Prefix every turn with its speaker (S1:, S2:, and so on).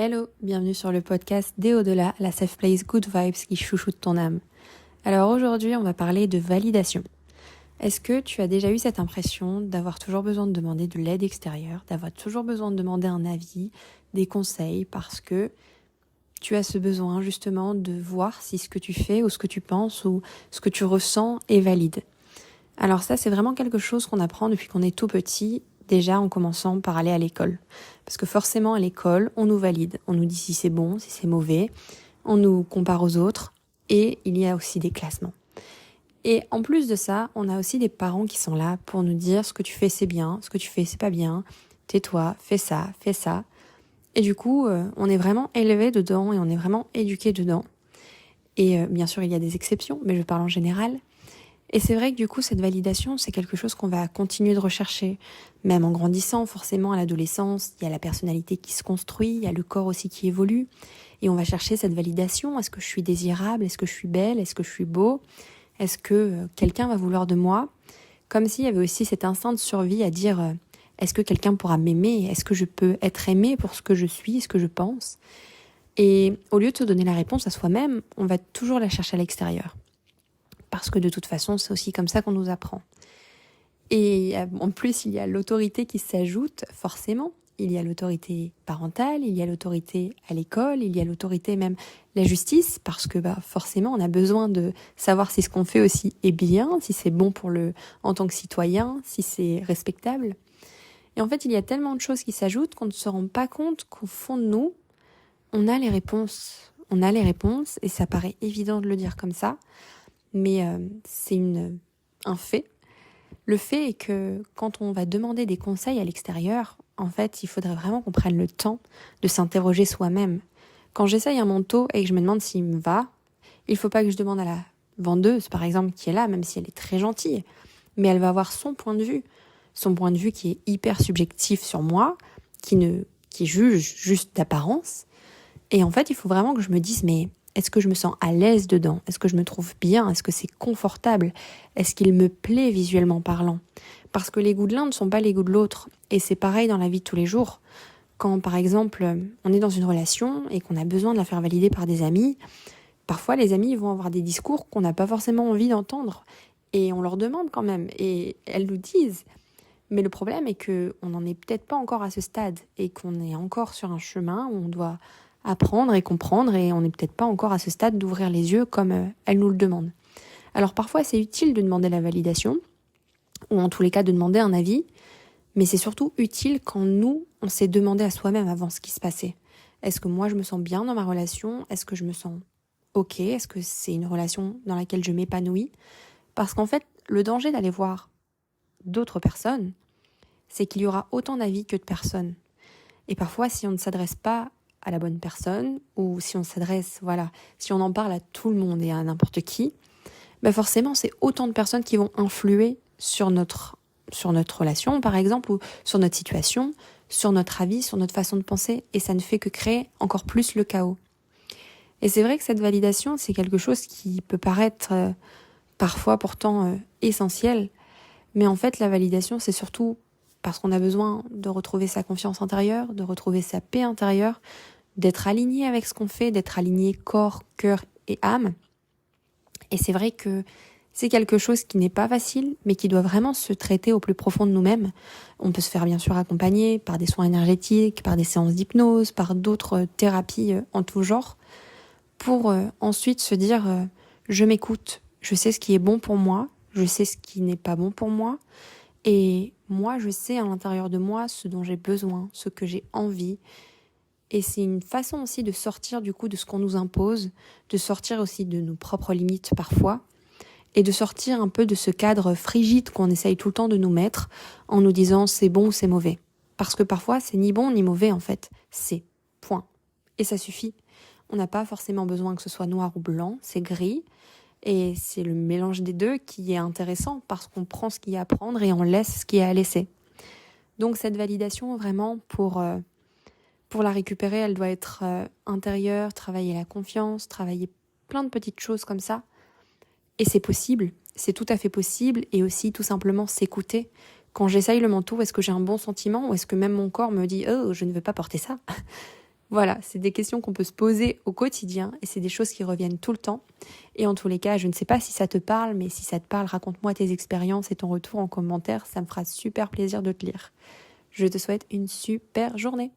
S1: Hello, bienvenue sur le podcast Des Au-delà, la safe place good vibes qui chouchoute ton âme. Alors aujourd'hui, on va parler de validation. Est-ce que tu as déjà eu cette impression d'avoir toujours besoin de demander de l'aide extérieure, d'avoir toujours besoin de demander un avis, des conseils, parce que tu as ce besoin justement de voir si ce que tu fais ou ce que tu penses ou ce que tu ressens est valide? Alors ça, c'est vraiment quelque chose qu'on apprend depuis qu'on est tout petit, déjà en commençant par aller à l'école. Parce que forcément, à l'école, on nous valide. On nous dit si c'est bon, si c'est mauvais. On nous compare aux autres. Et il y a aussi des classements. Et en plus de ça, on a aussi des parents qui sont là pour nous dire ce que tu fais c'est bien, ce que tu fais c'est pas bien. Tais-toi, fais ça, fais ça. Et du coup, on est vraiment élevé dedans et on est vraiment éduqué dedans. Et bien sûr, il y a des exceptions, mais je parle en général. Et c'est vrai que du coup, cette validation, c'est quelque chose qu'on va continuer de rechercher. Même en grandissant, forcément, à l'adolescence, il y a la personnalité qui se construit, il y a le corps aussi qui évolue. Et on va chercher cette validation. Est-ce que je suis désirable? Est-ce que je suis belle? Est-ce que je suis beau? Est-ce que quelqu'un va vouloir de moi? Comme s'il y avait aussi cet instinct de survie à dire, est-ce que quelqu'un pourra m'aimer? Est-ce que je peux être aimée pour ce que je suis, ce que je pense? Et au lieu de se donner la réponse à soi-même, on va toujours la chercher à l'extérieur. Parce que de toute façon, c'est aussi comme ça qu'on nous apprend. Et en plus, il y a l'autorité qui s'ajoute, forcément. Il y a l'autorité parentale, il y a l'autorité à l'école, il y a l'autorité même la justice, parce que forcément, on a besoin de savoir si ce qu'on fait aussi est bien, si c'est bon en tant que citoyen, si c'est respectable. Et en fait, il y a tellement de choses qui s'ajoutent qu'on ne se rend pas compte qu'au fond de nous, on a les réponses. On a les réponses, et ça paraît évident de le dire comme ça, mais c'est un fait. Le fait est que quand on va demander des conseils à l'extérieur, en fait, il faudrait vraiment qu'on prenne le temps de s'interroger soi-même. Quand j'essaye un manteau et que je me demande s'il me va, il ne faut pas que je demande à la vendeuse, par exemple, qui est là, même si elle est très gentille, mais elle va avoir son point de vue qui est hyper subjectif sur moi, qui juge juste d'apparence. Et en fait, il faut vraiment que je me dise, mais est-ce que je me sens à l'aise dedans? Est-ce que je me trouve bien? Est-ce que c'est confortable? Est-ce qu'il me plaît visuellement parlant? Parce que les goûts de l'un ne sont pas les goûts de l'autre. Et c'est pareil dans la vie de tous les jours. Quand, par exemple, on est dans une relation et qu'on a besoin de la faire valider par des amis, parfois les amis vont avoir des discours qu'on n'a pas forcément envie d'entendre. Et on leur demande quand même. Et elles nous disent. Mais le problème est qu'on n'en est peut-être pas encore à ce stade et qu'on est encore sur un chemin où on doit apprendre et comprendre et on n'est peut-être pas encore à ce stade d'ouvrir les yeux comme elle nous le demande. Alors parfois c'est utile de demander la validation ou en tous les cas de demander un avis, mais c'est surtout utile quand nous, on s'est demandé à soi-même avant ce qui se passait. Est-ce que moi je me sens bien dans ma relation? Est-ce que je me sens ok? Est-ce que c'est une relation dans laquelle je m'épanouis? Parce qu'en fait, le danger d'aller voir d'autres personnes, c'est qu'il y aura autant d'avis que de personnes. Et parfois, si on ne s'adresse pas à la bonne personne, ou si on si on en parle à tout le monde et à n'importe qui, forcément, c'est autant de personnes qui vont influer sur notre relation, par exemple, ou sur notre situation, sur notre avis, sur notre façon de penser, et ça ne fait que créer encore plus le chaos. Et c'est vrai que cette validation, c'est quelque chose qui peut paraître parfois pourtant essentiel, mais en fait, la validation, c'est surtout parce qu'on a besoin de retrouver sa confiance intérieure, de retrouver sa paix intérieure, d'être aligné avec ce qu'on fait, d'être aligné corps, cœur et âme. Et c'est vrai que c'est quelque chose qui n'est pas facile, mais qui doit vraiment se traiter au plus profond de nous-mêmes. On peut se faire bien sûr accompagner par des soins énergétiques, par des séances d'hypnose, par d'autres thérapies en tout genre, pour ensuite se dire je m'écoute, je sais ce qui est bon pour moi, je sais ce qui n'est pas bon pour moi, et moi je sais à l'intérieur de moi ce dont j'ai besoin, ce que j'ai envie. Et c'est une façon aussi de sortir du coup de ce qu'on nous impose, de sortir aussi de nos propres limites parfois, et de sortir un peu de ce cadre frigide qu'on essaye tout le temps de nous mettre en nous disant c'est bon ou c'est mauvais. Parce que parfois c'est ni bon ni mauvais en fait, c'est point. Et ça suffit. On n'a pas forcément besoin que ce soit noir ou blanc, c'est gris. Et c'est le mélange des deux qui est intéressant parce qu'on prend ce qu'il y a à prendre et on laisse ce qu'il y a à laisser. Donc cette validation vraiment pour la récupérer, elle doit être intérieure, travailler la confiance, travailler plein de petites choses comme ça. Et c'est possible, c'est tout à fait possible. Et aussi tout simplement s'écouter. Quand j'essaye le manteau, est-ce que j'ai un bon sentiment ou est-ce que même mon corps me dit « Oh, je ne veux pas porter ça ?» Voilà, c'est des questions qu'on peut se poser au quotidien et c'est des choses qui reviennent tout le temps. Et en tous les cas, je ne sais pas si ça te parle, mais si ça te parle, raconte-moi tes expériences et ton retour en commentaire, ça me fera super plaisir de te lire. Je te souhaite une super journée.